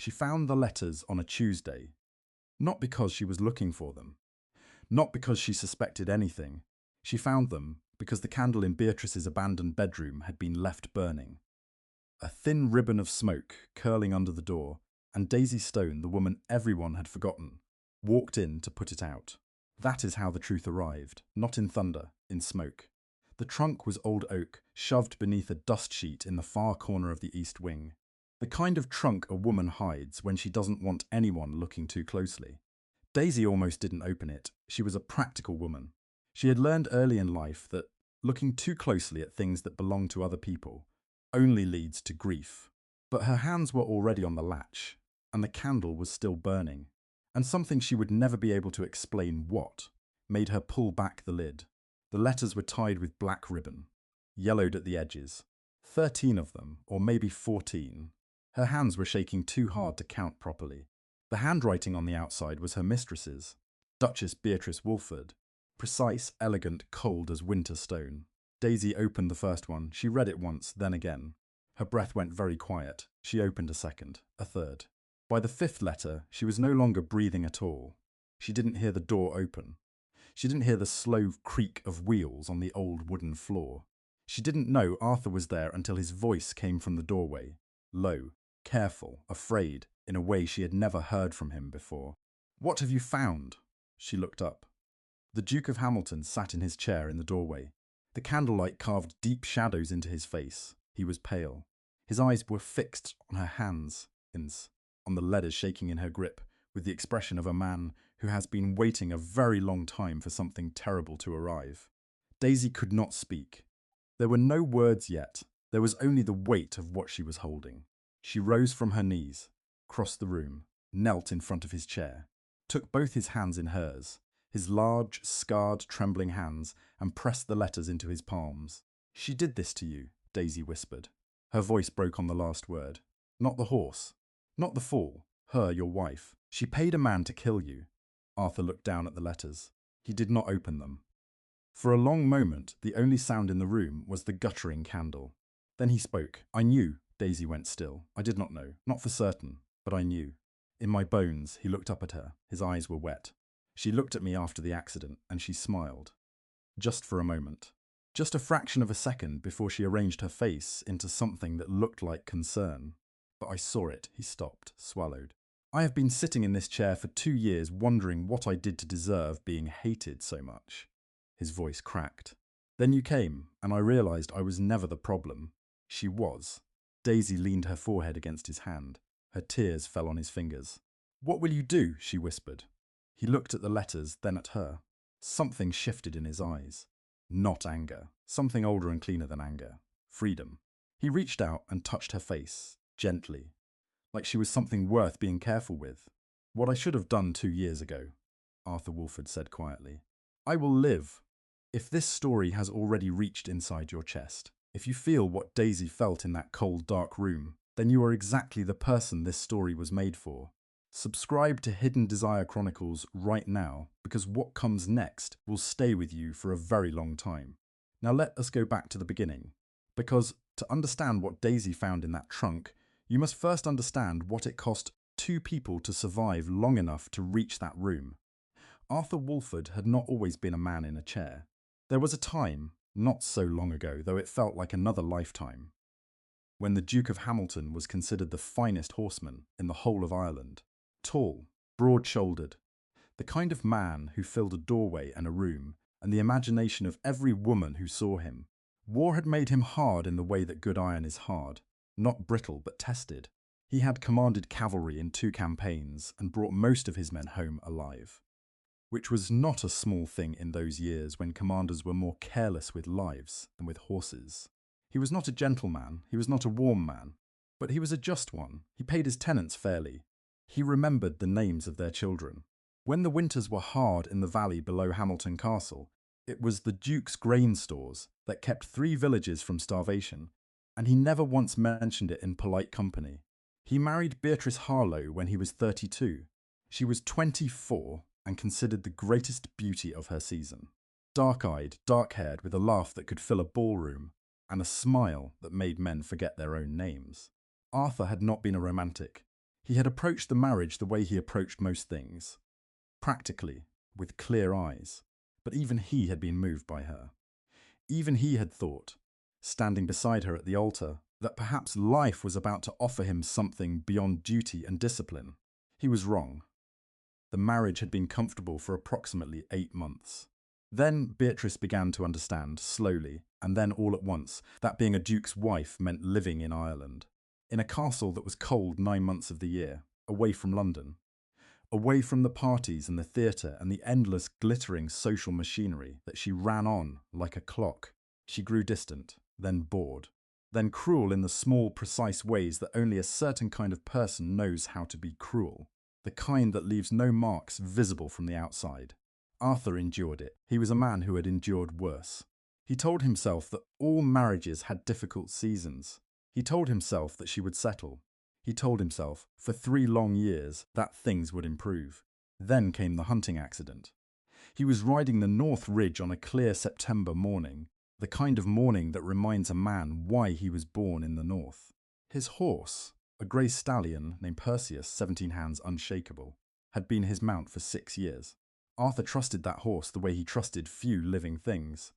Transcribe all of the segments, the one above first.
She found the letters on a Tuesday, not because she was looking for them, not because she suspected anything. She found them because the candle in Beatrice's abandoned bedroom had been left burning. A thin ribbon of smoke curling under the door, and Daisy Stone, the woman everyone had forgotten, walked in to put it out. That is how the truth arrived, not in thunder, in smoke. The trunk was old oak, shoved beneath a dust sheet in the far corner of the east wing. The kind of trunk a woman hides when she doesn't want anyone looking too closely. Daisy almost didn't open it. She was a practical woman. She had learned early in life that looking too closely at things that belong to other people only leads to grief. But her hands were already on the latch, and the candle was still burning, and something she would never be able to explain what made her pull back the lid. The letters were tied with black ribbon, yellowed at the edges. 13 of them, or maybe 14. Her hands were shaking too hard to count properly. The handwriting on the outside was her mistress's, Duchess Beatrice Wolford, precise, elegant, cold as winter stone. Daisy opened the first one. She read it once, then again. Her breath went very quiet. She opened a second, a third. By the 5th letter, she was no longer breathing at all. She didn't hear the door open. She didn't hear the slow creak of wheels on the old wooden floor. She didn't know Arthur was there until his voice came from the doorway, low, careful, afraid, in a way she had never heard from him before. "What have you found?" She looked up. The Duke of Hamilton sat in his chair in the doorway. The candlelight carved deep shadows into his face. He was pale. His eyes were fixed on her hands, on the letters shaking in her grip, with the expression of a man who has been waiting a very long time for something terrible to arrive. Daisy could not speak. There were no words yet. There was only the weight of what she was holding. She rose from her knees, crossed the room, knelt in front of his chair, took both his hands in hers, his large, scarred, trembling hands, and pressed the letters into his palms. "She did this to you," Daisy whispered. Her voice broke on the last word. "Not the horse. Not the fool. Her, your wife. She paid a man to kill you." Arthur looked down at the letters. He did not open them. For a long moment, the only sound in the room was the guttering candle. Then he spoke. "I knew." Daisy went still. "I did not know. Not for certain. But I knew. In my bones." He looked up at her. His eyes were wet. "She looked at me after the accident, and she smiled. Just for a moment. Just a fraction of a second before she arranged her face into something that looked like concern. But I saw it." He stopped, swallowed. "I have been sitting in this chair for 2 years wondering what I did to deserve being hated so much." His voice cracked. "Then you came, and I realized I was never the problem. She was." Daisy leaned her forehead against his hand. Her tears fell on his fingers. "What will you do?" she whispered. He looked at the letters, then at her. Something shifted in his eyes. Not anger. Something older and cleaner than anger. Freedom. He reached out and touched her face, gently, like she was something worth being careful with. "What I should have done 2 years ago," Arthur Wolford said quietly. "I will live." If this story has already reached inside your chest, if you feel what Daisy felt in that cold, dark room, then you are exactly the person this story was made for. Subscribe to Hidden Desire Chronicles right now, because what comes next will stay with you for a very long time. Now let us go back to the beginning, because to understand what Daisy found in that trunk, you must first understand what it cost 2 people to survive long enough to reach that room. Arthur Wolford had not always been a man in a chair. There was a time, not so long ago, though it felt like another lifetime, when the Duke of Hamilton was considered the finest horseman in the whole of Ireland. Tall, broad-shouldered, the kind of man who filled a doorway and a room, and the imagination of every woman who saw him. War had made him hard in the way that good iron is hard, not brittle but tested. He had commanded cavalry in 2 campaigns and brought most of his men home alive, which was not a small thing in those years when commanders were more careless with lives than with horses. He was not a gentleman, he was not a warm man, but he was a just one. He paid his tenants fairly. He remembered the names of their children. When the winters were hard in the valley below Hamilton Castle, it was the Duke's grain stores that kept 3 villages from starvation, and he never once mentioned it in polite company. He married Beatrice Harlow when he was 32. She was 24 and considered the greatest beauty of her season. Dark-eyed, dark-haired, with a laugh that could fill a ballroom, and a smile that made men forget their own names. Arthur had not been a romantic. He had approached the marriage the way he approached most things, practically, with clear eyes. But even he had been moved by her. Even he had thought, standing beside her at the altar, that perhaps life was about to offer him something beyond duty and discipline. He was wrong. The marriage had been comfortable for approximately 8 months. Then Beatrice began to understand, slowly, and then all at once, that being a duke's wife meant living in Ireland, in a castle that was cold 9 months of the year, away from London, away from the parties and the theatre and the endless glittering social machinery that she ran on like a clock. She grew distant, then bored, then cruel in the small, precise ways that only a certain kind of person knows how to be cruel, the kind that leaves no marks visible from the outside. Arthur endured it. He was a man who had endured worse. He told himself that all marriages had difficult seasons. He told himself that she would settle. He told himself, for 3 long years, that things would improve. Then came the hunting accident. He was riding the North Ridge on a clear September morning, the kind of morning that reminds a man why he was born in the North. His horse, a grey stallion named Perseus, 17 hands unshakable, had been his mount for 6 years. Arthur trusted that horse the way he trusted few living things.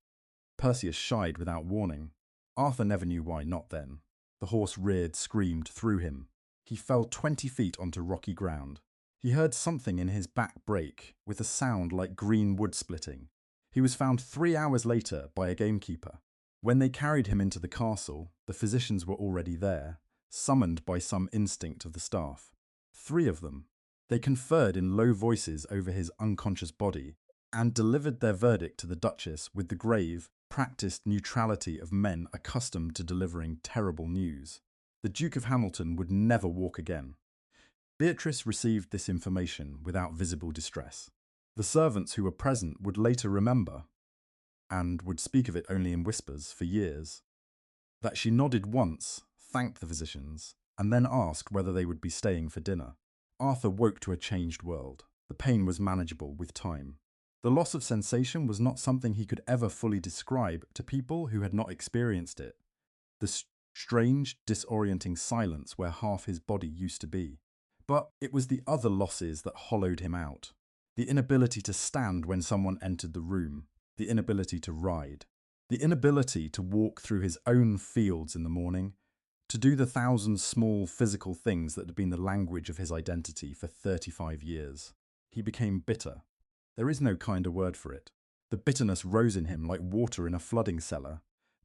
Perseus shied without warning. Arthur never knew why not then. The horse reared, screamed, threw him. He fell 20 feet onto rocky ground. He heard something in his back break, with a sound like green wood splitting. He was found 3 hours later by a gamekeeper. When they carried him into the castle, the physicians were already there, summoned by some instinct of the staff. 3 of them. They conferred in low voices over his unconscious body and delivered their verdict to the Duchess with the grave, practiced neutrality of men accustomed to delivering terrible news. The Duke of Hamilton would never walk again. Beatrice received this information without visible distress. The servants who were present would later remember, and would speak of it only in whispers for years, that she nodded once, thanked the physicians, and then asked whether they would be staying for dinner. Arthur woke to a changed world. The pain was manageable with time. The loss of sensation was not something he could ever fully describe to people who had not experienced it. The strange, disorienting silence where half his body used to be. But it was the other losses that hollowed him out. The inability to stand when someone entered the room. The inability to ride. The inability to walk through his own fields in the morning. To do the 1,000 small physical things that had been the language of his identity for 35 years. He became bitter. There is no kinder word for it. The bitterness rose in him like water in a flooding cellar,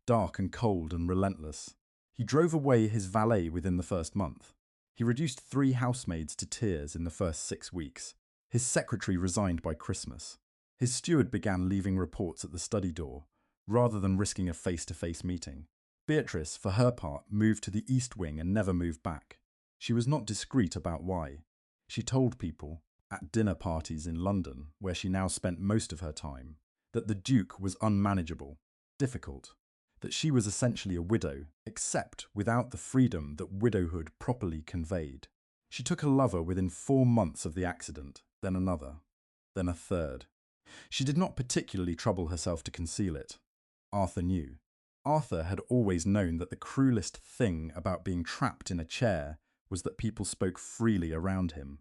dark and cold and relentless. He drove away his valet within the first month. He reduced 3 housemaids to tears in the first 6 weeks. His secretary resigned by Christmas. His steward began leaving reports at the study door, rather than risking a face-to-face meeting. Beatrice, for her part, moved to the East Wing and never moved back. She was not discreet about why. She told people, at dinner parties in London, where she now spent most of her time, that the Duke was unmanageable, difficult, that she was essentially a widow, except without the freedom that widowhood properly conveyed. She took a lover within 4 months of the accident, then another, then a third. She did not particularly trouble herself to conceal it. Arthur knew. Arthur had always known that the cruelest thing about being trapped in a chair was that people spoke freely around him,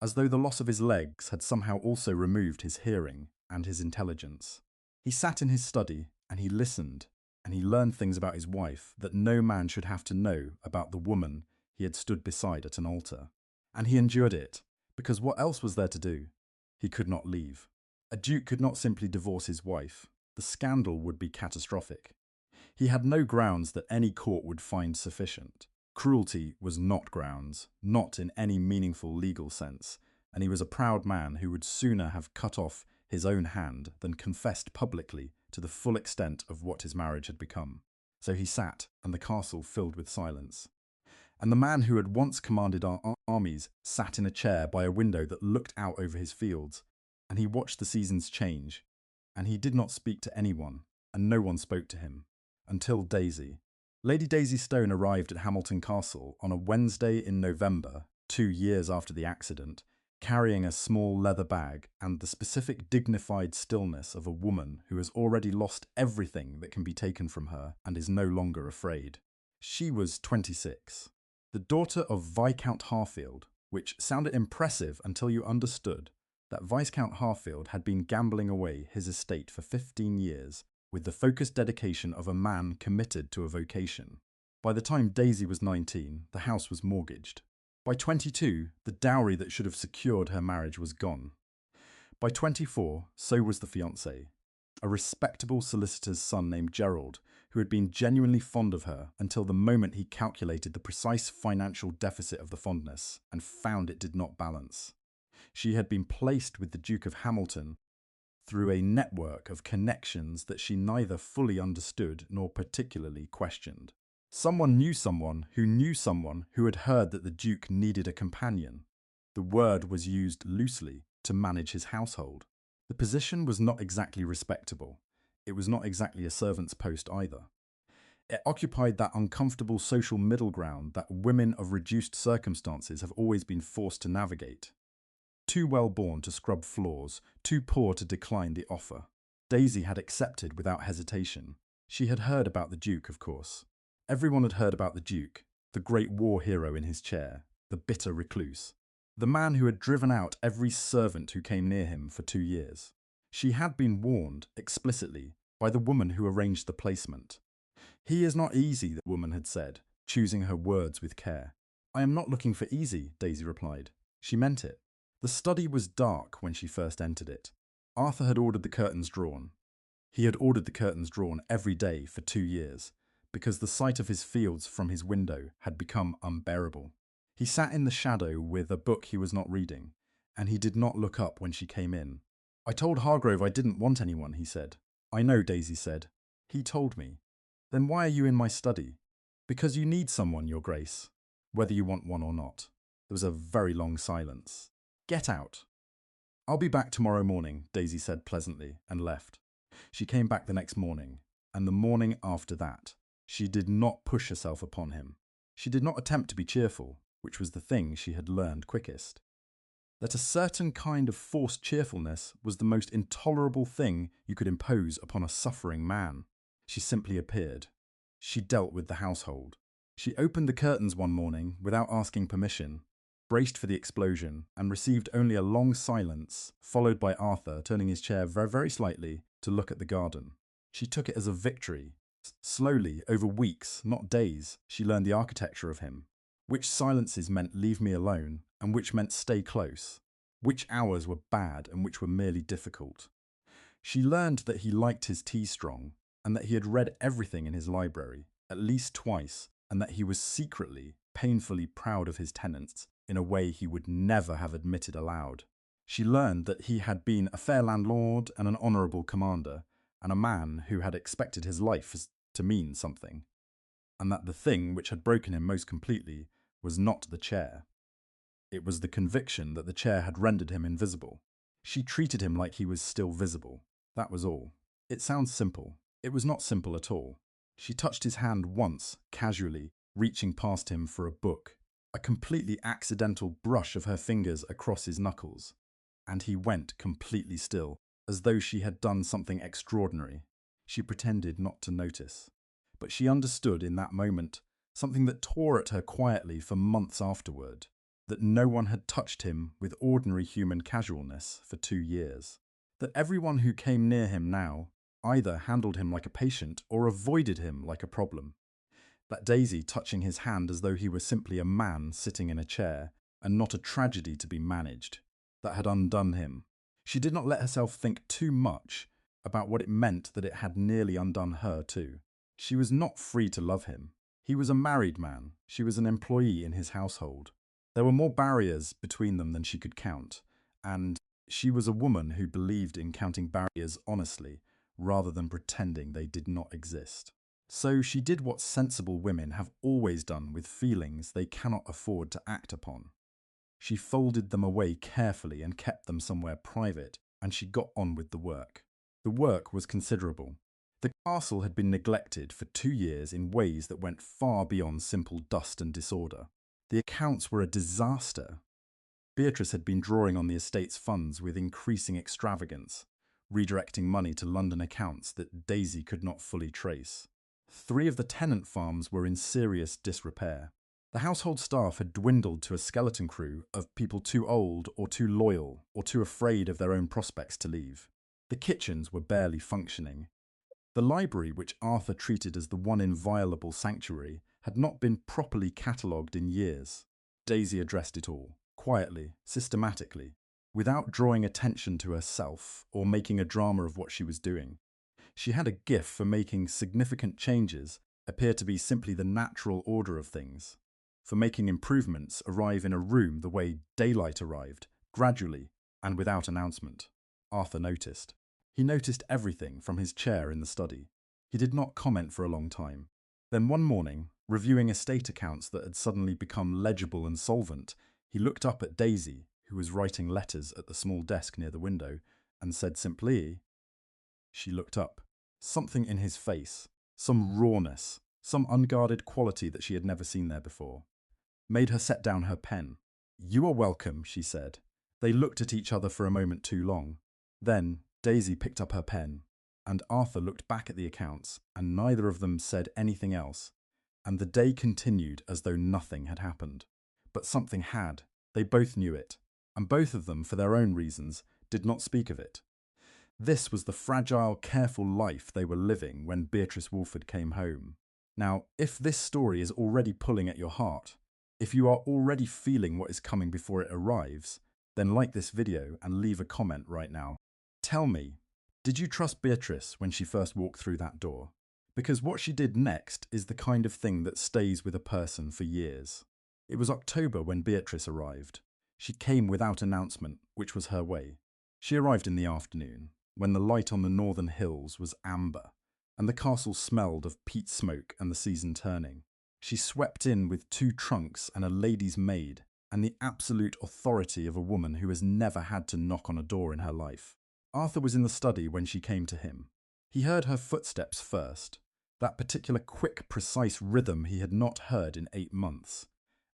as though the loss of his legs had somehow also removed his hearing and his intelligence. He sat in his study and he listened, and he learned things about his wife that no man should have to know about the woman he had stood beside at an altar. And he endured it, because what else was there to do? He could not leave. A duke could not simply divorce his wife. The scandal would be catastrophic. He had no grounds that any court would find sufficient. Cruelty was not grounds, not in any meaningful legal sense, and he was a proud man who would sooner have cut off his own hand than confessed publicly to the full extent of what his marriage had become. So he sat, and the castle filled with silence. And the man who had once commanded our armies sat in a chair by a window that looked out over his fields, and he watched the seasons change, and he did not speak to anyone, and no one spoke to him, until Daisy. Lady Daisy Stone arrived at Hamilton Castle on a Wednesday in November, 2 years after the accident, carrying a small leather bag and the specific dignified stillness of a woman who has already lost everything that can be taken from her and is no longer afraid. She was 26. The daughter of Viscount Harfield, which sounded impressive until you understood that Viscount Harfield had been gambling away his estate for 15 years with the focused dedication of a man committed to a vocation. By the time Daisy was 19, the house was mortgaged. By 22, the dowry that should have secured her marriage was gone. By 24, so was the fiancé, a respectable solicitor's son named Gerald, who had been genuinely fond of her until the moment he calculated the precise financial deficit of the fondness and found it did not balance. She had been placed with the Duke of Hamilton through a network of connections that she neither fully understood nor particularly questioned. Someone who knew someone who had heard that the Duke needed a companion. The word was used loosely to manage his household. The position was not exactly respectable. It was not exactly a servant's post either. It occupied that uncomfortable social middle ground that women of reduced circumstances have always been forced to navigate. Too well born to scrub floors, too poor to decline the offer. Daisy had accepted without hesitation. She had heard about the Duke, of course. Everyone had heard about the Duke, the great war hero in his chair, the bitter recluse, the man who had driven out every servant who came near him for 2 years. She had been warned, explicitly, by the woman who arranged the placement. "He is not easy," the woman had said, choosing her words with care. "I am not looking for easy," Daisy replied. She meant it. The study was dark when she first entered it. Arthur had ordered the curtains drawn. He had ordered the curtains drawn every day for 2 years, because the sight of his fields from his window had become unbearable. He sat in the shadow with a book he was not reading, and he did not look up when she came in. "I told Hargrove I didn't want anyone," he said. "I know," Daisy said. "He told me." "Then why are you in my study?" "Because you need someone, Your Grace, whether you want one or not." There was a very long silence. "Get out." "I'll be back tomorrow morning," Daisy said pleasantly, and left. She came back the next morning, and the morning after that. She did not push herself upon him. She did not attempt to be cheerful, which was the thing she had learned quickest. That a certain kind of forced cheerfulness was the most intolerable thing you could impose upon a suffering man. She simply appeared. She dealt with the household. She opened the curtains one morning without asking permission, braced for the explosion, and received only a long silence, followed by Arthur turning his chair very, very slightly to look at the garden. She took it as a victory. Slowly, over weeks, not days, she learned the architecture of him. Which silences meant leave me alone, and which meant stay close. Which hours were bad and which were merely difficult. She learned that he liked his tea strong, and that he had read everything in his library, at least twice, and that he was secretly, painfully proud of his tenants in a way he would never have admitted aloud. She learned that he had been a fair landlord and an honourable commander, and a man who had expected his life to mean something, and that the thing which had broken him most completely was not the chair. It was the conviction that the chair had rendered him invisible. She treated him like he was still visible. That was all. It sounds simple. It was not simple at all. She touched his hand once, casually, reaching past him for a book. A completely accidental brush of her fingers across his knuckles, and he went completely still, as though she had done something extraordinary. She pretended not to notice. But she understood in that moment something that tore at her quietly for months afterward, that no one had touched him with ordinary human casualness for 2 years. That everyone who came near him now either handled him like a patient or avoided him like a problem. That Daisy touching his hand as though he were simply a man sitting in a chair and not a tragedy to be managed, that had undone him. She did not let herself think too much about what it meant that it had nearly undone her too. She was not free to love him. He was a married man. She was an employee in his household. There were more barriers between them than she could count, and she was a woman who believed in counting barriers honestly, rather than pretending they did not exist. So she did what sensible women have always done with feelings they cannot afford to act upon. She folded them away carefully and kept them somewhere private, and she got on with the work. The work was considerable. The castle had been neglected for 2 years in ways that went far beyond simple dust and disorder. The accounts were a disaster. Beatrice had been drawing on the estate's funds with increasing extravagance, redirecting money to London accounts that Daisy could not fully trace. 3 of the tenant farms were in serious disrepair. The household staff had dwindled to a skeleton crew of people too old or too loyal or too afraid of their own prospects to leave. The kitchens were barely functioning. The library, which Arthur treated as the one inviolable sanctuary, had not been properly catalogued in years. Daisy addressed it all, quietly, systematically, without drawing attention to herself or making a drama of what she was doing. She had a gift for making significant changes appear to be simply the natural order of things, for making improvements arrive in a room the way daylight arrived, gradually and without announcement. Arthur noticed. He noticed everything from his chair in the study. He did not comment for a long time. Then one morning, reviewing estate accounts that had suddenly become legible and solvent, he looked up at Daisy, who was writing letters at the small desk near the window, and said simply. She looked up. Something in his face, some rawness, some unguarded quality that she had never seen there before, made her set down her pen. "You are welcome," she said. They looked at each other for a moment too long. Then Daisy picked up her pen, and Arthur looked back at the accounts, and neither of them said anything else, and the day continued as though nothing had happened. But something had. They both knew it, and both of them, for their own reasons, did not speak of it. This was the fragile, careful life they were living when Beatrice Wolford came home. Now, if this story is already pulling at your heart, if you are already feeling what is coming before it arrives, then like this video and leave a comment right now. Tell me, did you trust Beatrice when she first walked through that door? Because what she did next is the kind of thing that stays with a person for years. It was October when Beatrice arrived. She came without announcement, which was her way. She arrived in the afternoon, when the light on the northern hills was amber, and the castle smelled of peat smoke and the season turning. She swept in with 2 trunks and a lady's maid, and the absolute authority of a woman who has never had to knock on a door in her life. Arthur was in the study when she came to him. He heard her footsteps first, that particular quick, precise rhythm he had not heard in 8 months.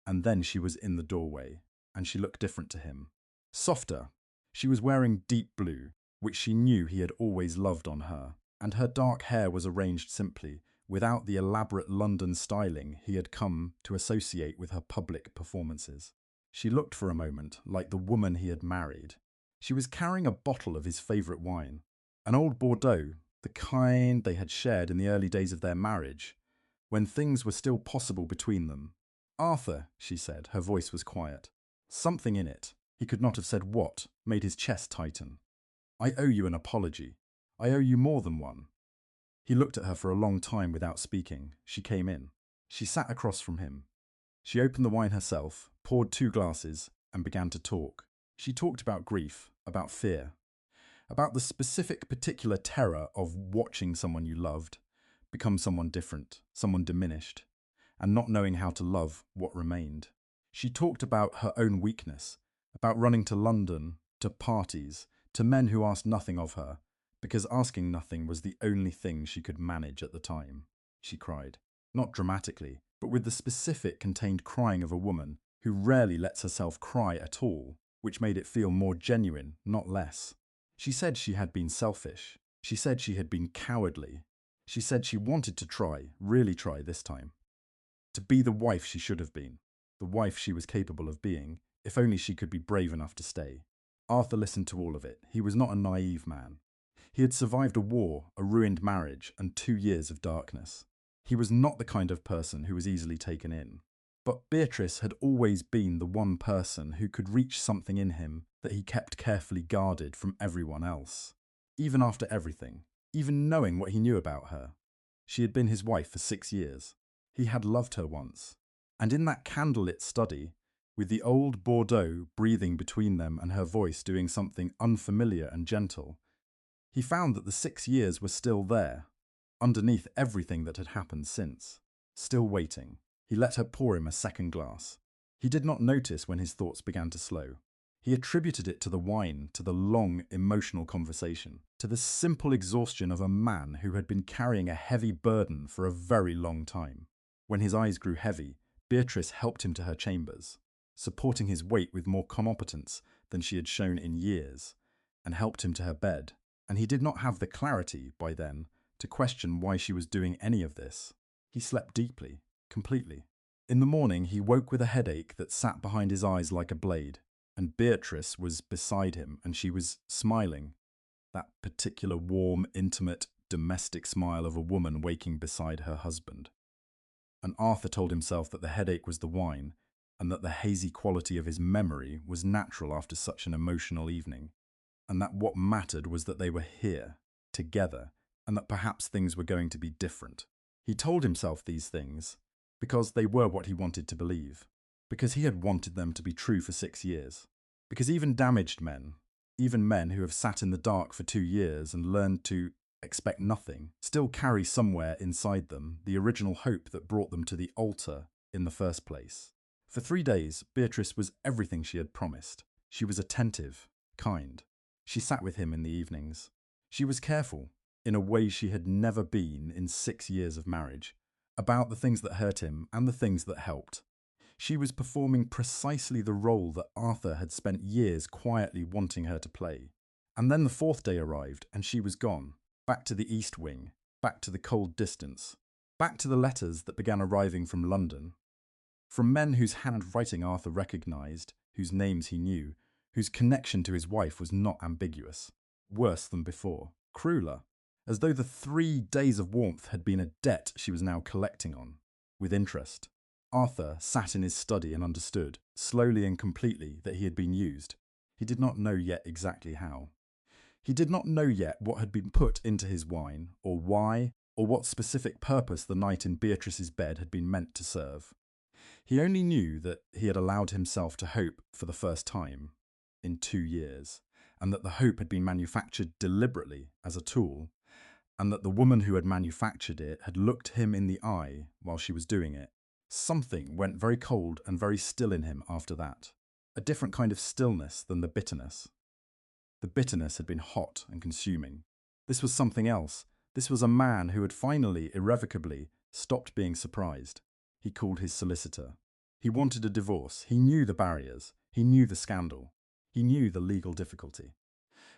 And then she was in the doorway, and she looked different to him. Softer. She was wearing deep blue, which she knew he had always loved on her, and her dark hair was arranged simply, without the elaborate London styling he had come to associate with her public performances. She looked for a moment like the woman he had married. She was carrying a bottle of his favourite wine, an old Bordeaux, the kind they had shared in the early days of their marriage, when things were still possible between them. "Arthur," she said, her voice was quiet. Something in it, he could not have said what, made his chest tighten. "I owe you an apology. I owe you more than one." He looked at her for a long time without speaking. She came in. She sat across from him. She opened the wine herself, poured 2 glasses, and began to talk. She talked about grief, about fear, about the specific particular terror of watching someone you loved become someone different, someone diminished, and not knowing how to love what remained. She talked about her own weakness, about running to London, to parties, to men who asked nothing of her, because asking nothing was the only thing she could manage at the time. She cried, not dramatically, but with the specific contained crying of a woman who rarely lets herself cry at all, which made it feel more genuine, not less. She said she had been selfish. She said she had been cowardly. She said she wanted to try, really try this time. To be the wife she should have been, the wife she was capable of being, if only she could be brave enough to stay. Arthur listened to all of it. He was not a naive man. He had survived a war, a ruined marriage, and 2 years of darkness. He was not the kind of person who was easily taken in. But Beatrice had always been the one person who could reach something in him that he kept carefully guarded from everyone else. Even after everything, even knowing what he knew about her. She had been his wife for 6 years. He had loved her once. And in that candlelit study, with the old Bordeaux breathing between them and her voice doing something unfamiliar and gentle, he found that the 6 years were still there, underneath everything that had happened since, still waiting. He let her pour him a second glass. He did not notice when his thoughts began to slow. He attributed it to the wine, to the long, emotional conversation, to the simple exhaustion of a man who had been carrying a heavy burden for a very long time. When his eyes grew heavy, Beatrice helped him to her chambers, supporting his weight with more competence than she had shown in years, and helped him to her bed. And he did not have the clarity, by then, to question why she was doing any of this. He slept deeply, completely. In the morning, he woke with a headache that sat behind his eyes like a blade, and Beatrice was beside him, and she was smiling, that particular warm, intimate, domestic smile of a woman waking beside her husband. And Arthur told himself that the headache was the wine, and that the hazy quality of his memory was natural after such an emotional evening, and that what mattered was that they were here, together, and that perhaps things were going to be different. He told himself these things because they were what he wanted to believe, because he had wanted them to be true for 6 years, because even damaged men, even men who have sat in the dark for 2 years and learned to expect nothing, still carry somewhere inside them the original hope that brought them to the altar in the first place. For 3 days, Beatrice was everything she had promised. She was attentive, kind. She sat with him in the evenings. She was careful, in a way she had never been in 6 years of marriage, about the things that hurt him and the things that helped. She was performing precisely the role that Arthur had spent years quietly wanting her to play. And then the 4th day arrived, and she was gone, back to the East Wing, back to the cold distance, back to the letters that began arriving from London, from men whose handwriting Arthur recognised, whose names he knew, whose connection to his wife was not ambiguous. Worse than before, crueler, as though the 3 days of warmth had been a debt she was now collecting on, with interest. Arthur sat in his study and understood, slowly and completely, that he had been used. He did not know yet exactly how. He did not know yet what had been put into his wine, or why, or what specific purpose the night in Beatrice's bed had been meant to serve. He only knew that he had allowed himself to hope for the first time in 2 years, and that the hope had been manufactured deliberately as a tool, and that the woman who had manufactured it had looked him in the eye while she was doing it. Something went very cold and very still in him after that, a different kind of stillness than the bitterness. The bitterness had been hot and consuming. This was something else. This was a man who had finally, irrevocably, stopped being surprised. He called his solicitor. He wanted a divorce. He knew the barriers. He knew the scandal. He knew the legal difficulty.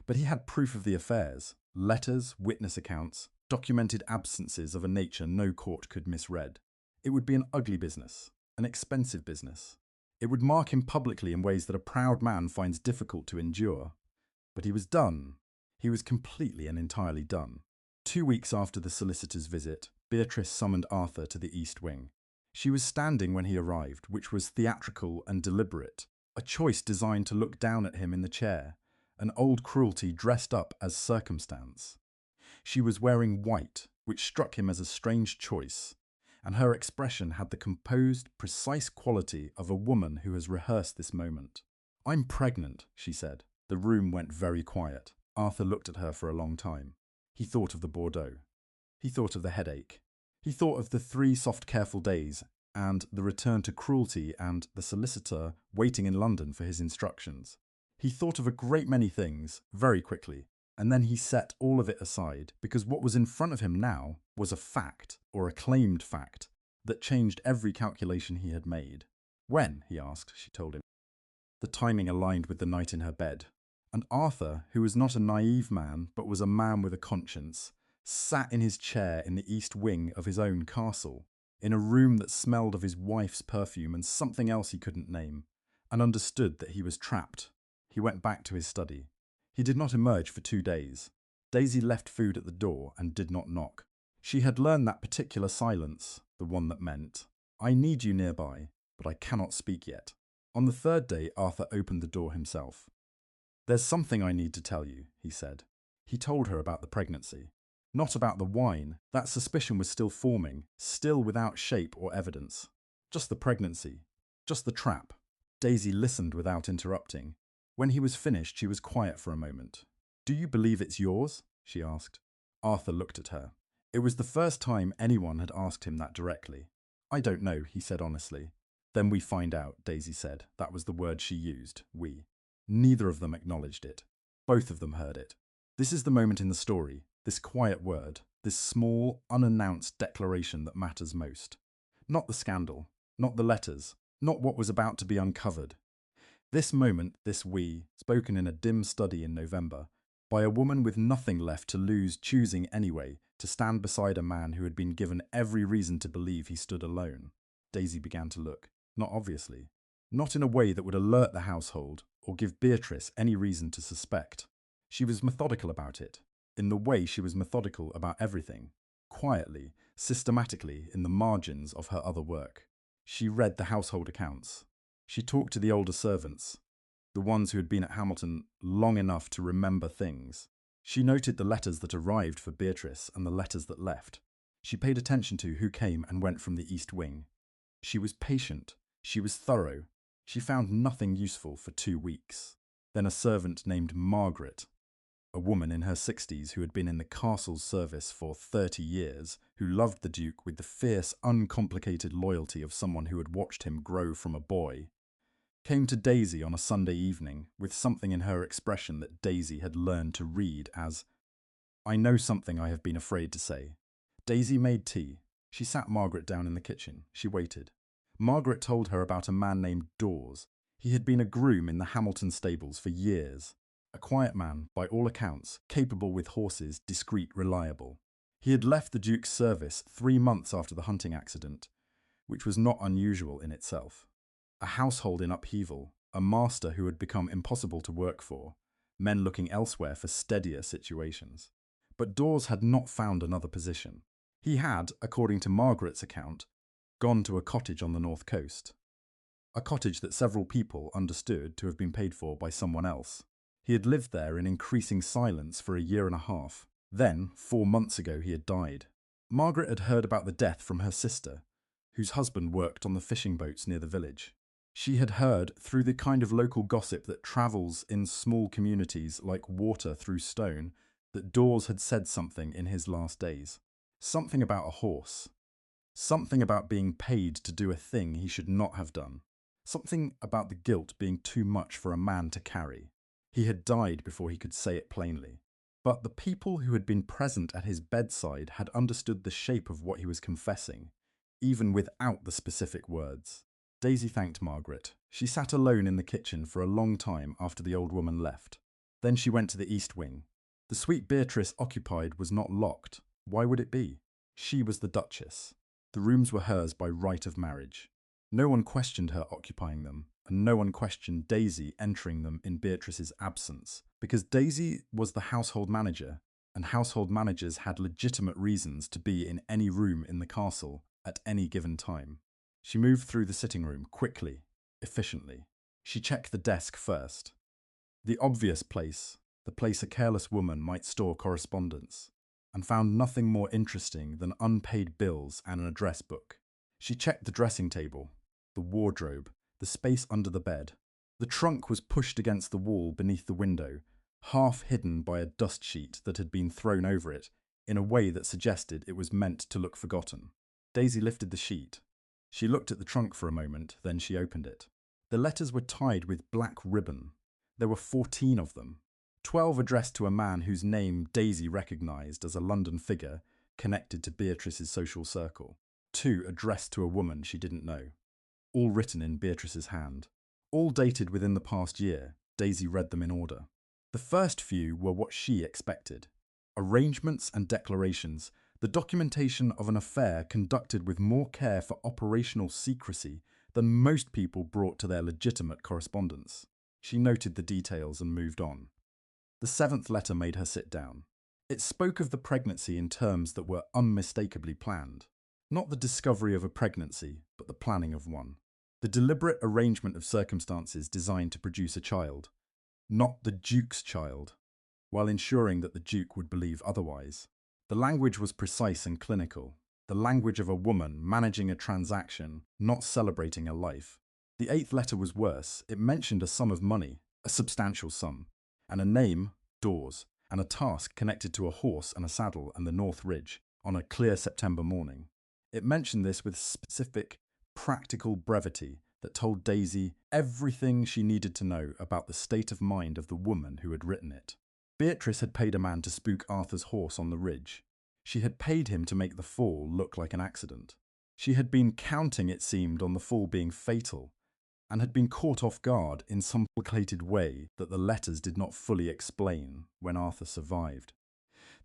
But he had proof of the affairs, letters, witness accounts, documented absences of a nature no court could misread. It would be an ugly business, an expensive business. It would mark him publicly in ways that a proud man finds difficult to endure. But he was done. He was completely and entirely done. 2 weeks after the solicitor's visit, Beatrice summoned Arthur to the East Wing. She was standing when he arrived, which was theatrical and deliberate, a choice designed to look down at him in the chair, an old cruelty dressed up as circumstance. She was wearing white, which struck him as a strange choice, and her expression had the composed, precise quality of a woman who has rehearsed this moment. "I'm pregnant," she said. The room went very quiet. Arthur looked at her for a long time. He thought of the Bordeaux. He thought of the headache. He thought of the 3 soft, careful days, and the return to cruelty and the solicitor waiting in London for his instructions. He thought of a great many things, very quickly, and then he set all of it aside, because what was in front of him now was a fact, or a claimed fact, that changed every calculation he had made. "When?" he asked, she told him. The timing aligned with the night in her bed. And Arthur, who was not a naive man, but was a man with a conscience, sat in his chair in the East Wing of his own castle, in a room that smelled of his wife's perfume and something else he couldn't name, and understood that he was trapped. He went back to his study. He did not emerge for 2 days. Daisy left food at the door and did not knock. She had learned that particular silence, the one that meant, "I need you nearby, but I cannot speak yet." On the 3rd day, Arthur opened the door himself. "There's something I need to tell you," he said. He told her about the pregnancy. Not about the wine. That suspicion was still forming, still without shape or evidence. Just the pregnancy. Just the trap. Daisy listened without interrupting. When he was finished, she was quiet for a moment. "Do you believe it's yours?" she asked. Arthur looked at her. It was the first time anyone had asked him that directly. "I don't know," he said honestly. "Then we find out," Daisy said. That was the word she used, we. Neither of them acknowledged it. Both of them heard it. This is the moment in the story, this quiet word, this small, unannounced declaration that matters most. Not the scandal, not the letters, not what was about to be uncovered. This moment, this we, spoken in a dim study in November, by a woman with nothing left to lose, choosing anyway to stand beside a man who had been given every reason to believe he stood alone. Daisy began to look. Not obviously. Not in a way that would alert the household or give Beatrice any reason to suspect. She was methodical about it, in the way she was methodical about everything, quietly, systematically in the margins of her other work. She read the household accounts. She talked to the older servants, the ones who had been at Hamilton long enough to remember things. She noted the letters that arrived for Beatrice and the letters that left. She paid attention to who came and went from the East Wing. She was patient. She was thorough. She found nothing useful for 2 weeks. Then a servant named Margaret, a woman in her 60s who had been in the castle's service for 30 years, who loved the Duke with the fierce, uncomplicated loyalty of someone who had watched him grow from a boy, came to Daisy on a Sunday evening with something in her expression that Daisy had learned to read as, "I know something I have been afraid to say." Daisy made tea. She sat Margaret down in the kitchen. She waited. Margaret told her about a man named Dawes. He had been a groom in the Hamilton stables for years. A quiet man, by all accounts, capable with horses, discreet, reliable. He had left the Duke's service 3 months after the hunting accident, which was not unusual in itself. A household in upheaval, a master who had become impossible to work for, men looking elsewhere for steadier situations. But Dawes had not found another position. He had, according to Margaret's account, gone to a cottage on the north coast. A cottage that several people understood to have been paid for by someone else. He had lived there in increasing silence for 1.5 years. Then, 4 months ago, he had died. Margaret had heard about the death from her sister, whose husband worked on the fishing boats near the village. She had heard, through the kind of local gossip that travels in small communities like water through stone, that Dawes had said something in his last days. Something about a horse. Something about being paid to do a thing he should not have done. Something about the guilt being too much for a man to carry. He had died before he could say it plainly. But the people who had been present at his bedside had understood the shape of what he was confessing, even without the specific words. Daisy thanked Margaret. She sat alone in the kitchen for a long time after the old woman left. Then she went to the East Wing. The suite Beatrice occupied was not locked. Why would it be? She was the Duchess. The rooms were hers by right of marriage. No one questioned her occupying them, and no one questioned Daisy entering them in Beatrice's absence, because Daisy was the household manager, and household managers had legitimate reasons to be in any room in the castle at any given time. She moved through the sitting room quickly, efficiently. She checked the desk first. The obvious place, the place a careless woman might store correspondence, and found nothing more interesting than unpaid bills and an address book. She checked the dressing table, the wardrobe, the space under the bed. The trunk was pushed against the wall beneath the window, half hidden by a dust sheet that had been thrown over it in a way that suggested it was meant to look forgotten. Daisy lifted the sheet. She looked at the trunk for a moment, then she opened it. The letters were tied with black ribbon. There were 14 of them. 12 addressed to a man whose name Daisy recognised as a London figure connected to Beatrice's social circle. 2 addressed to a woman she didn't know. All written in Beatrice's hand. All dated within the past year. Daisy read them in order. The first few were what she expected. Arrangements and declarations, the documentation of an affair conducted with more care for operational secrecy than most people brought to their legitimate correspondence. She noted the details and moved on. The 7th letter made her sit down. It spoke of the pregnancy in terms that were unmistakably planned. Not the discovery of a pregnancy, but the planning of one. The deliberate arrangement of circumstances designed to produce a child. Not the Duke's child, while ensuring that the Duke would believe otherwise. The language was precise and clinical. The language of a woman managing a transaction, not celebrating a life. The 8th letter was worse. It mentioned a sum of money, a substantial sum, and a name, Dawes, and a task connected to a horse and a saddle and the North Ridge on a clear September morning. It mentioned this with specific, practical brevity that told Daisy everything she needed to know about the state of mind of the woman who had written it. Beatrice had paid a man to spook Arthur's horse on the ridge. She had paid him to make the fall look like an accident. She had been counting, it seemed, on the fall being fatal, and had been caught off guard in some complicated way that the letters did not fully explain when Arthur survived.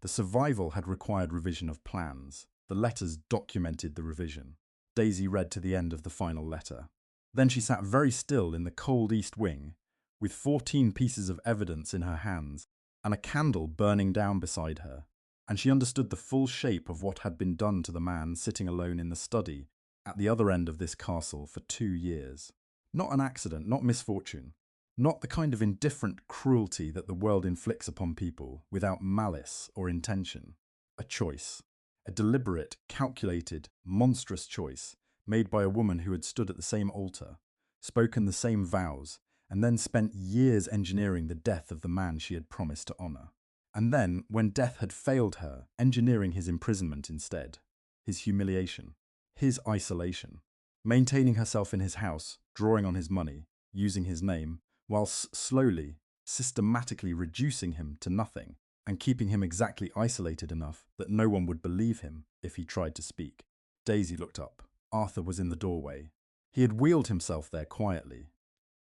The survival had required revision of plans. The letters documented the revision. Daisy read to the end of the final letter. Then she sat very still in the cold east wing, with 14 pieces of evidence in her hands and a candle burning down beside her, and she understood the full shape of what had been done to the man sitting alone in the study at the other end of this castle for 2 years. Not an accident, not misfortune, not the kind of indifferent cruelty that the world inflicts upon people without malice or intention. A choice. A deliberate, calculated, monstrous choice made by a woman who had stood at the same altar, spoken the same vows, and then spent years engineering the death of the man she had promised to honour. And then, when death had failed her, engineering his imprisonment instead, his humiliation, his isolation, maintaining herself in his house, drawing on his money, using his name, whilst slowly, systematically reducing him to nothing, and keeping him exactly isolated enough that no one would believe him if he tried to speak. Daisy looked up. Arthur was in the doorway. He had wheeled himself there quietly.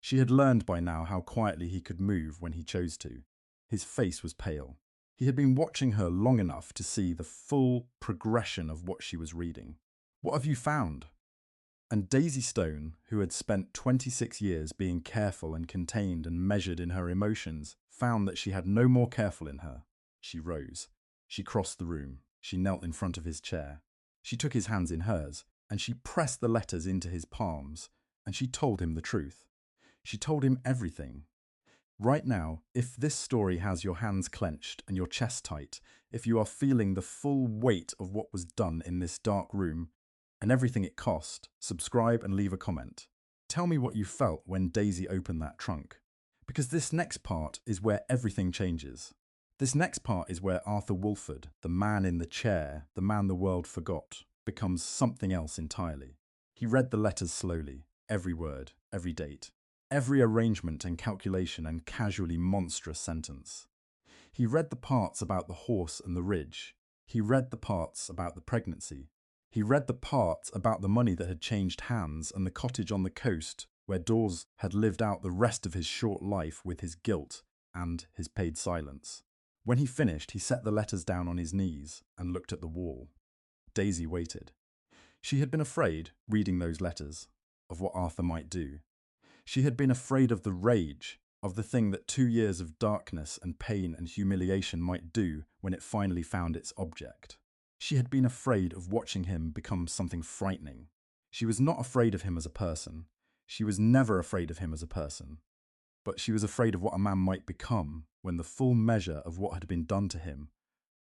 She had learned by now how quietly he could move when he chose to. His face was pale. He had been watching her long enough to see the full progression of what she was reading. "What have you found?" And Daisy Stone, who had spent 26 years being careful and contained and measured in her emotions, found that she had no more careful in her. She rose. She crossed the room. She knelt in front of his chair. She took his hands in hers, and she pressed the letters into his palms, and she told him the truth. She told him everything. Right now, if this story has your hands clenched and your chest tight, if you are feeling the full weight of what was done in this dark room, and everything it cost, subscribe and leave a comment. Tell me what you felt when Daisy opened that trunk. Because this next part is where everything changes. This next part is where Arthur Wolford, the man in the chair, the man the world forgot, becomes something else entirely. He read the letters slowly, every word, every date, every arrangement and calculation and casually monstrous sentence. He read the parts about the horse and the ridge. He read the parts about the pregnancy. He read the parts about the money that had changed hands and the cottage on the coast where Dawes had lived out the rest of his short life with his guilt and his paid silence. When he finished, he set the letters down on his knees and looked at the wall. Daisy waited. She had been afraid, reading those letters, of what Arthur might do. She had been afraid of the rage, of the thing that 2 years of darkness and pain and humiliation might do when it finally found its object. She had been afraid of watching him become something frightening. She was not afraid of him as a person. She was never afraid of him as a person. But she was afraid of what a man might become when the full measure of what had been done to him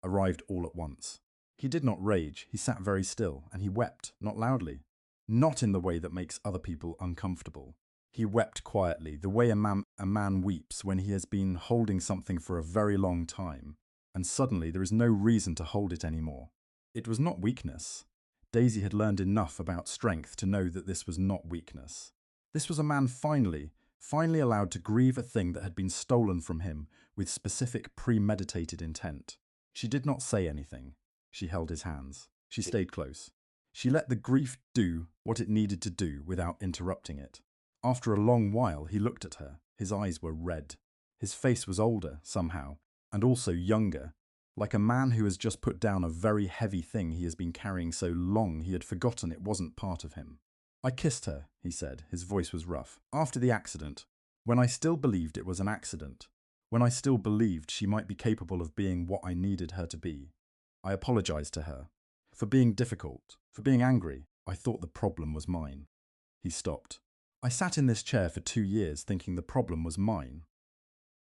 arrived all at once. He did not rage. He sat very still, and he wept, not loudly, not in the way that makes other people uncomfortable. He wept quietly, the way a man weeps when he has been holding something for a very long time, and suddenly there is no reason to hold it anymore. It was not weakness. Daisy had learned enough about strength to know that this was not weakness. This was a man finally allowed to grieve a thing that had been stolen from him with specific premeditated intent. She did not say anything. She held his hands. She stayed close. She let the grief do what it needed to do without interrupting it. After a long while, he looked at her. His eyes were red. His face was older, somehow, and also younger, like a man who has just put down a very heavy thing he has been carrying so long he had forgotten it wasn't part of him. "I kissed her," he said. His voice was rough. "After the accident, when I still believed it was an accident, when I still believed she might be capable of being what I needed her to be. I apologized to her. For being difficult, for being angry. I thought the problem was mine." He stopped. "I sat in this chair for 2 years thinking the problem was mine."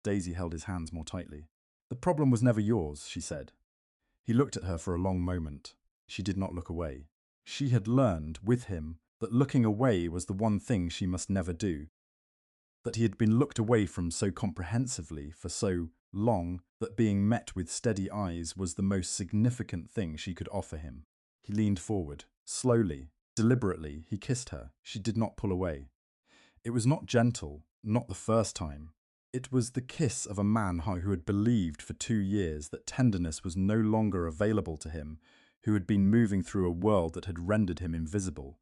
Daisy held his hands more tightly. "The problem was never yours," she said. He looked at her for a long moment. She did not look away. She had learned, with him, that looking away was the one thing she must never do. That he had been looked away from so comprehensively for so long that being met with steady eyes was the most significant thing she could offer him. He leaned forward. Slowly, deliberately, he kissed her. She did not pull away. It was not gentle, not the first time. It was the kiss of a man who had believed for 2 years that tenderness was no longer available to him, who had been moving through a world that had rendered him invisible,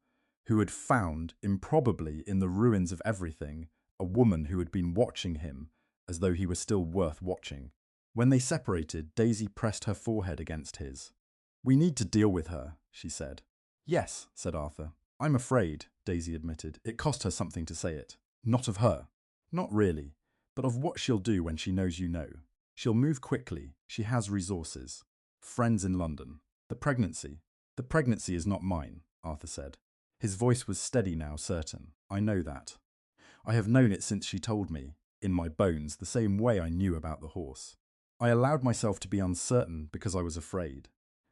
who had found, improbably in the ruins of everything, a woman who had been watching him as though he were still worth watching. When they separated, Daisy pressed her forehead against his. "We need to deal with her," she said. Yes, said Arthur. I'm afraid, Daisy admitted. It cost her something to say it. Not of her. Not really. But of what she'll do when she knows you know. She'll move quickly. She has resources. Friends in London. The pregnancy. The pregnancy is not mine, Arthur said. His voice was steady now, certain. I know that. I have known it since she told me, in my bones, the same way I knew about the horse. I allowed myself to be uncertain because I was afraid.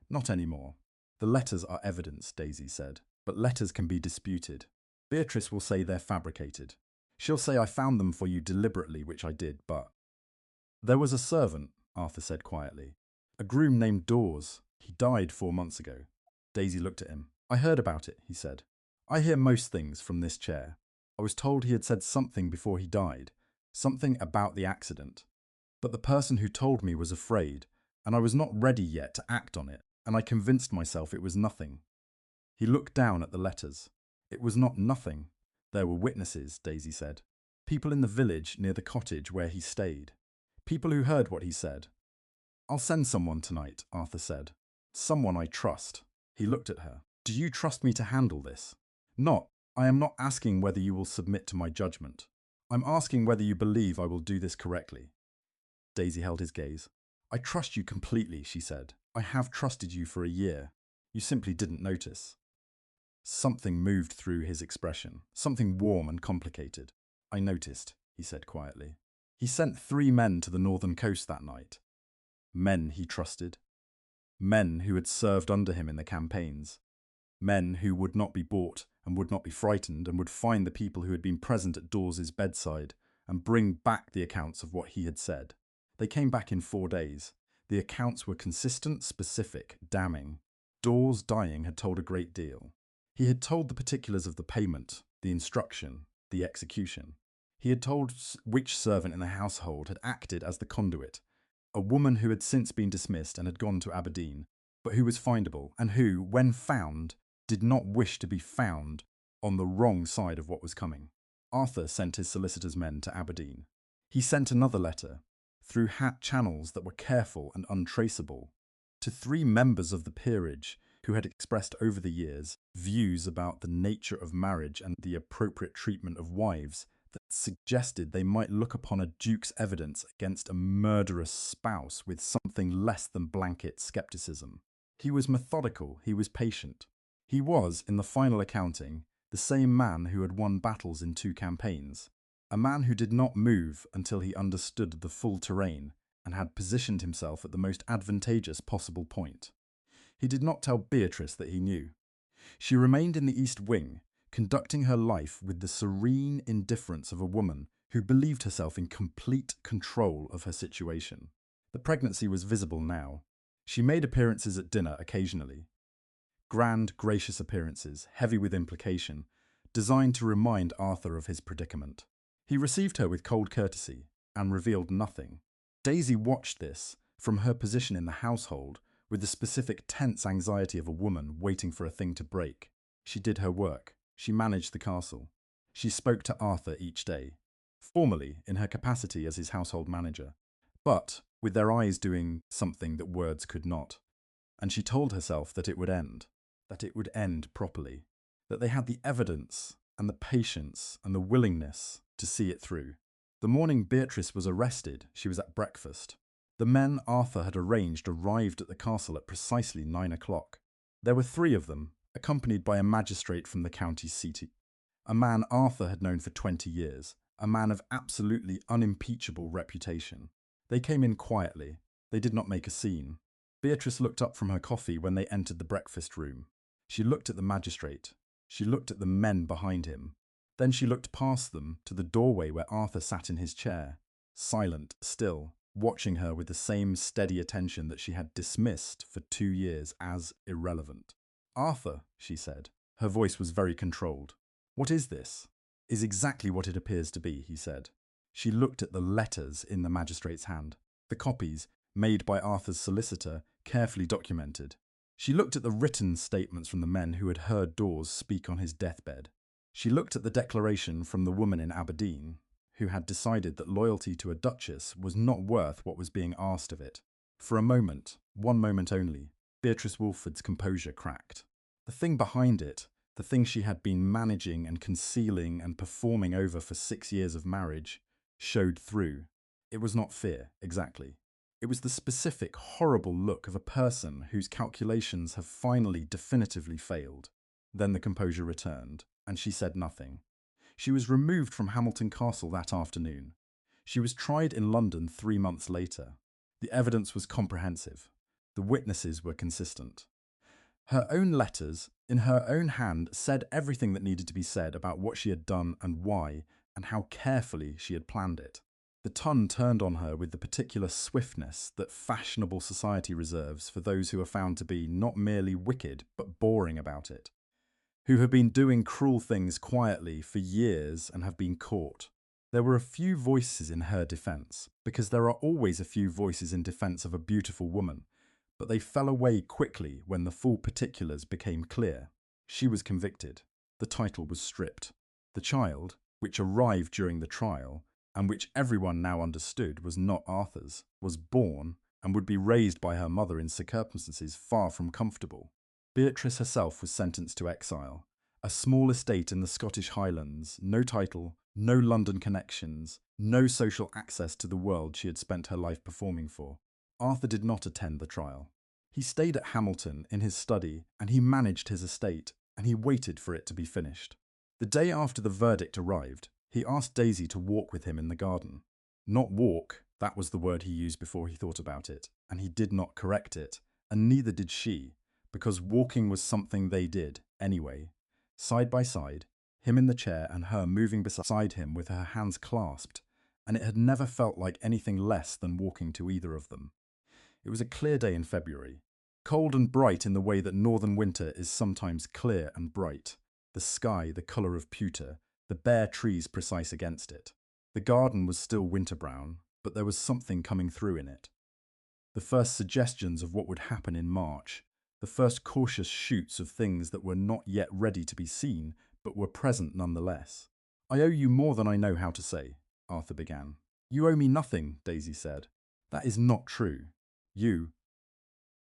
Not anymore. The letters are evidence, Daisy said, but letters can be disputed. Beatrice will say they're fabricated. She'll say I found them for you deliberately, which I did, but... There was a servant, Arthur said quietly. A groom named Dawes. He died 4 months ago. Daisy looked at him. I heard about it, he said. I hear most things from this chair. I was told he had said something before he died, something about the accident. But the person who told me was afraid, and I was not ready yet to act on it, and I convinced myself it was nothing. He looked down at the letters. It was not nothing. There were witnesses, Daisy said. People in the village near the cottage where he stayed. People who heard what he said. I'll send someone tonight, Arthur said. Someone I trust. He looked at her. Do you trust me to handle this? I am not asking whether you will submit to my judgment. I'm asking whether you believe I will do this correctly. Daisy held his gaze. I trust you completely, she said. I have trusted you for a year. You simply didn't notice. Something moved through his expression, something warm and complicated. I noticed, he said quietly. He sent 3 men to the northern coast that night. Men he trusted. Men who had served under him in the campaigns. Men who would not be bought and would not be frightened and would find the people who had been present at Dawes's bedside and bring back the accounts of what he had said. They came back in 4 days. The accounts were consistent, specific, damning. Dawes dying had told a great deal. He had told the particulars of the payment, the instruction, the execution. He had told which servant in the household had acted as the conduit, a woman who had since been dismissed and had gone to Aberdeen, but who was findable and who, when found, did not wish to be found on the wrong side of what was coming. Arthur sent his solicitor's men to Aberdeen. He sent another letter, through channels that were careful and untraceable, to 3 members of the peerage who had expressed over the years views about the nature of marriage and the appropriate treatment of wives that suggested they might look upon a duke's evidence against a murderous spouse with something less than blanket skepticism. He was methodical, he was patient. He was, in the final accounting, the same man who had won battles in 2 campaigns, a man who did not move until he understood the full terrain and had positioned himself at the most advantageous possible point. He did not tell Beatrice that he knew. She remained in the East Wing, conducting her life with the serene indifference of a woman who believed herself in complete control of her situation. The pregnancy was visible now. She made appearances at dinner occasionally. Grand, gracious appearances, heavy with implication, designed to remind Arthur of his predicament. He received her with cold courtesy and revealed nothing. Daisy watched this from her position in the household with the specific tense anxiety of a woman waiting for a thing to break. She did her work. She managed the castle. She spoke to Arthur each day, formally in her capacity as his household manager, but with their eyes doing something that words could not. And she told herself that it would end properly, that they had the evidence and the patience and the willingness to see it through. The morning Beatrice was arrested, she was at breakfast. The men Arthur had arranged arrived at the castle at precisely 9 o'clock. There were 3 of them, accompanied by a magistrate from the county seat, a man Arthur had known for 20 years, a man of absolutely unimpeachable reputation. They came in quietly. They did not make a scene. Beatrice looked up from her coffee when they entered the breakfast room. She looked at the magistrate. She looked at the men behind him. Then she looked past them to the doorway where Arthur sat in his chair, silent, still, watching her with the same steady attention that she had dismissed for 2 years as irrelevant. Arthur, she said. Her voice was very controlled. What is this? Is exactly what it appears to be, he said. She looked at the letters in the magistrate's hand, the copies, made by Arthur's solicitor, carefully documented. She looked at the written statements from the men who had heard Dawes speak on his deathbed. She looked at the declaration from the woman in Aberdeen, who had decided that loyalty to a duchess was not worth what was being asked of it. For a moment, one moment only, Beatrice Wolford's composure cracked. The thing behind it, the thing she had been managing and concealing and performing over for 6 years of marriage, showed through. It was not fear, exactly. It was the specific, horrible look of a person whose calculations have finally definitively failed. Then the composure returned, and she said nothing. She was removed from Hamilton Castle that afternoon. She was tried in London 3 months later. The evidence was comprehensive. The witnesses were consistent. Her own letters, in her own hand, said everything that needed to be said about what she had done and why, and how carefully she had planned it. The Ton turned on her with the particular swiftness that fashionable society reserves for those who are found to be not merely wicked, but boring about it, who have been doing cruel things quietly for years and have been caught. There were a few voices in her defense, because there are always a few voices in defense of a beautiful woman, but they fell away quickly when the full particulars became clear. She was convicted. The title was stripped. The child, which arrived during the trial, and which everyone now understood was not Arthur's, was born and would be raised by her mother in circumstances far from comfortable. Beatrice herself was sentenced to exile. A small estate in the Scottish Highlands, no title, no London connections, no social access to the world she had spent her life performing for. Arthur did not attend the trial. He stayed at Hamilton in his study, and he managed his estate, and he waited for it to be finished. The day after the verdict arrived, he asked Daisy to walk with him in the garden. Not walk, that was the word he used before he thought about it, and he did not correct it, and neither did she, because walking was something they did, anyway. Side by side, him in the chair and her moving beside him with her hands clasped, and it had never felt like anything less than walking to either of them. It was a clear day in February, cold and bright in the way that northern winter is sometimes clear and bright, the sky the colour of pewter, the bare trees precise against it. The garden was still winter brown, but there was something coming through in it. The first suggestions of what would happen in March, the first cautious shoots of things that were not yet ready to be seen, but were present nonetheless. "I owe you more than I know how to say," Arthur began. "You owe me nothing," Daisy said. "That is not true.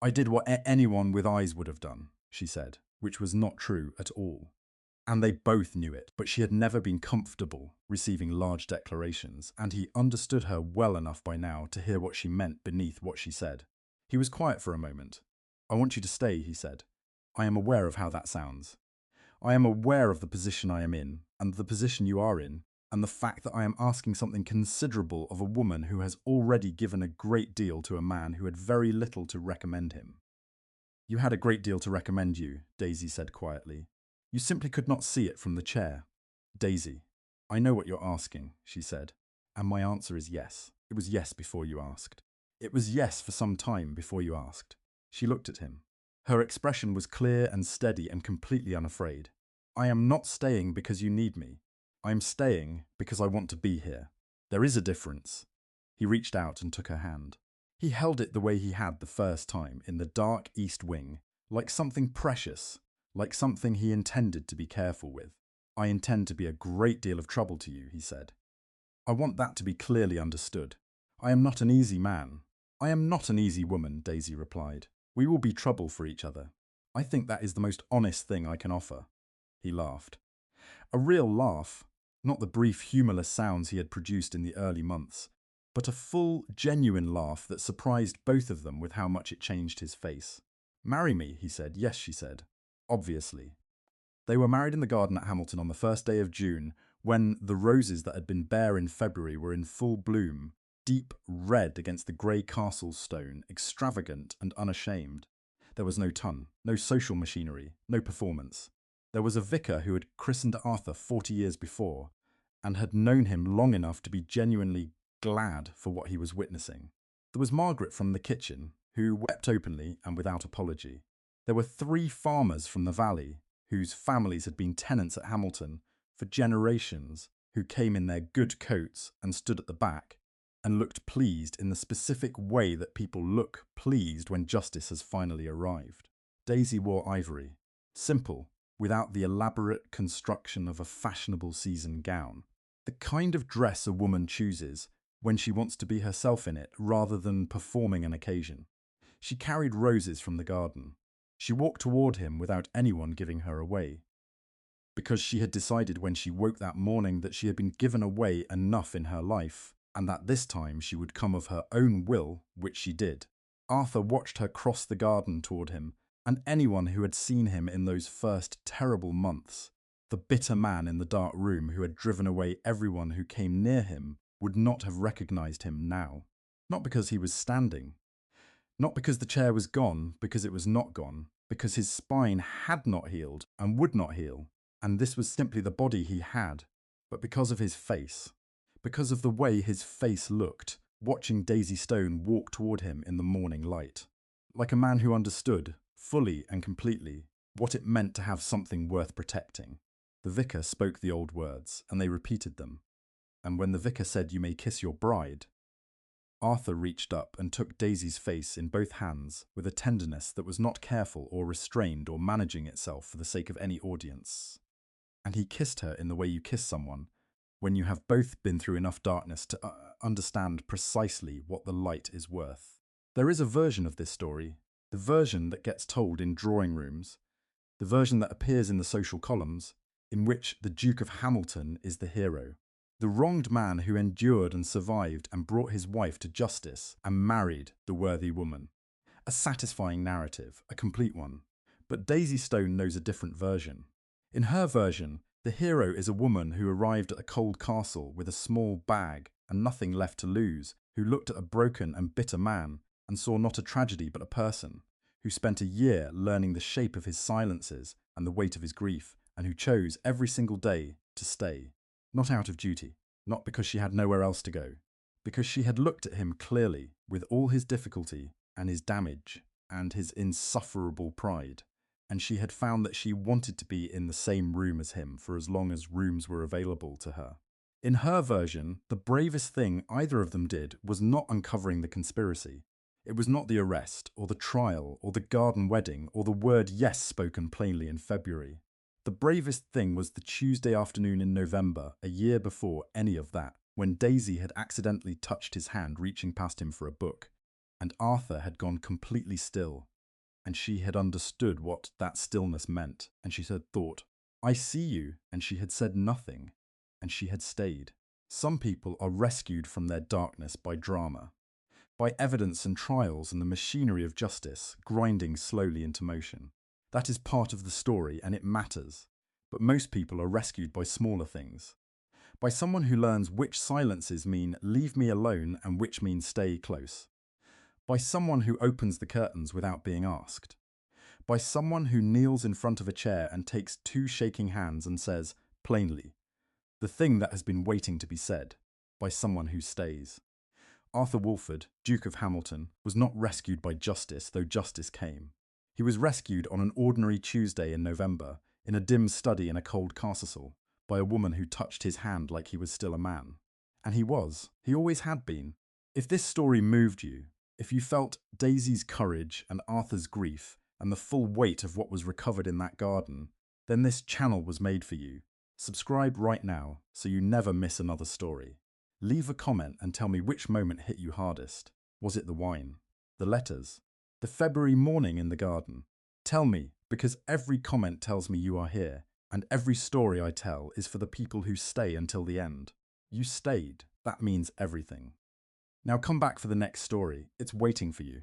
I did what anyone with eyes would have done," she said, which was not true at all. And they both knew it, but she had never been comfortable receiving large declarations, and he understood her well enough by now to hear what she meant beneath what she said. He was quiet for a moment. "I want you to stay," he said. "I am aware of how that sounds. I am aware of the position I am in, and the position you are in, and the fact that I am asking something considerable of a woman who has already given a great deal to a man who had very little to recommend him." "You had a great deal to recommend you," Daisy said quietly. "You simply could not see it from the chair." "Daisy, I know what you're asking," she said, "and my answer is yes. It was yes before you asked. It was yes for some time before you asked." She looked at him. Her expression was clear and steady and completely unafraid. "I am not staying because you need me. I am staying because I want to be here. There is a difference." He reached out and took her hand. He held it the way he had the first time, in the dark east wing, like something precious, like something he intended to be careful with. "I intend to be a great deal of trouble to you," he said. "I want that to be clearly understood. I am not an easy man." "I am not an easy woman," Daisy replied. "We will be trouble for each other. I think that is the most honest thing I can offer." He laughed. A real laugh, not the brief humourless sounds he had produced in the early months, but a full, genuine laugh that surprised both of them with how much it changed his face. "Marry me," he said. "Yes," she said. "Obviously." They were married in the garden at Hamilton on the first day of June, when the roses that had been bare in February were in full bloom, deep red against the grey castle stone, extravagant and unashamed. There was no ton, no social machinery, no performance. There was a vicar who had christened Arthur 40 years before, and had known him long enough to be genuinely glad for what he was witnessing. There was Margaret from the kitchen, who wept openly and without apology. There were 3 farmers from the valley, whose families had been tenants at Hamilton for generations, who came in their good coats and stood at the back, and looked pleased in the specific way that people look pleased when justice has finally arrived. Daisy wore ivory, simple, without the elaborate construction of a fashionable season gown. The kind of dress a woman chooses when she wants to be herself in it rather than performing an occasion. She carried roses from the garden. She walked toward him without anyone giving her away, because she had decided when she woke that morning that she had been given away enough in her life, and that this time she would come of her own will, which she did. Arthur watched her cross the garden toward him, and anyone who had seen him in those first terrible months, the bitter man in the dark room who had driven away everyone who came near him, would not have recognized him now. Not because he was standing, not because the chair was gone, because it was not gone, because his spine had not healed and would not heal, and this was simply the body he had, but because of his face, because of the way his face looked, watching Daisy Stone walk toward him in the morning light, like a man who understood, fully and completely, what it meant to have something worth protecting. The vicar spoke the old words, and they repeated them, and when the vicar said, "You may kiss your bride," Arthur reached up and took Daisy's face in both hands with a tenderness that was not careful or restrained or managing itself for the sake of any audience. And he kissed her in the way you kiss someone when you have both been through enough darkness to understand precisely what the light is worth. There is a version of this story, the version that gets told in drawing rooms, the version that appears in the social columns, in which the Duke of Hamilton is the hero. The wronged man who endured and survived and brought his wife to justice and married the worthy woman. A satisfying narrative, a complete one. But Daisy Stone knows a different version. In her version, the hero is a woman who arrived at a cold castle with a small bag and nothing left to lose, who looked at a broken and bitter man and saw not a tragedy but a person, who spent a year learning the shape of his silences and the weight of his grief, and who chose every single day to stay. Not out of duty, not because she had nowhere else to go, because she had looked at him clearly with all his difficulty and his damage and his insufferable pride, and she had found that she wanted to be in the same room as him for as long as rooms were available to her. In her version, the bravest thing either of them did was not uncovering the conspiracy. It was not the arrest, or the trial, or the garden wedding, or the word yes spoken plainly in February. The bravest thing was the Tuesday afternoon in November, a year before any of that, when Daisy had accidentally touched his hand reaching past him for a book, and Arthur had gone completely still, and she had understood what that stillness meant, and she had thought, "I see you," and she had said nothing, and she had stayed. Some people are rescued from their darkness by drama, by evidence and trials and the machinery of justice grinding slowly into motion. That is part of the story and it matters, but most people are rescued by smaller things. By someone who learns which silences mean "leave me alone" and which mean "stay close." By someone who opens the curtains without being asked. By someone who kneels in front of a chair and takes two shaking hands and says, plainly, the thing that has been waiting to be said. By someone who stays. Arthur Wolford, Duke of Hamilton, was not rescued by justice, though justice came. He was rescued on an ordinary Tuesday in November, in a dim study in a cold castle, by a woman who touched his hand like he was still a man. And he always had been. If this story moved you, if you felt Daisy's courage and Arthur's grief and the full weight of what was recovered in that garden, then this channel was made for you. Subscribe right now so you never miss another story. Leave a comment and tell me which moment hit you hardest. Was it the wine? The letters? The February morning in the garden? Tell me, because every comment tells me you are here, and every story I tell is for the people who stay until the end. You stayed. That means everything. Now come back for the next story. It's waiting for you.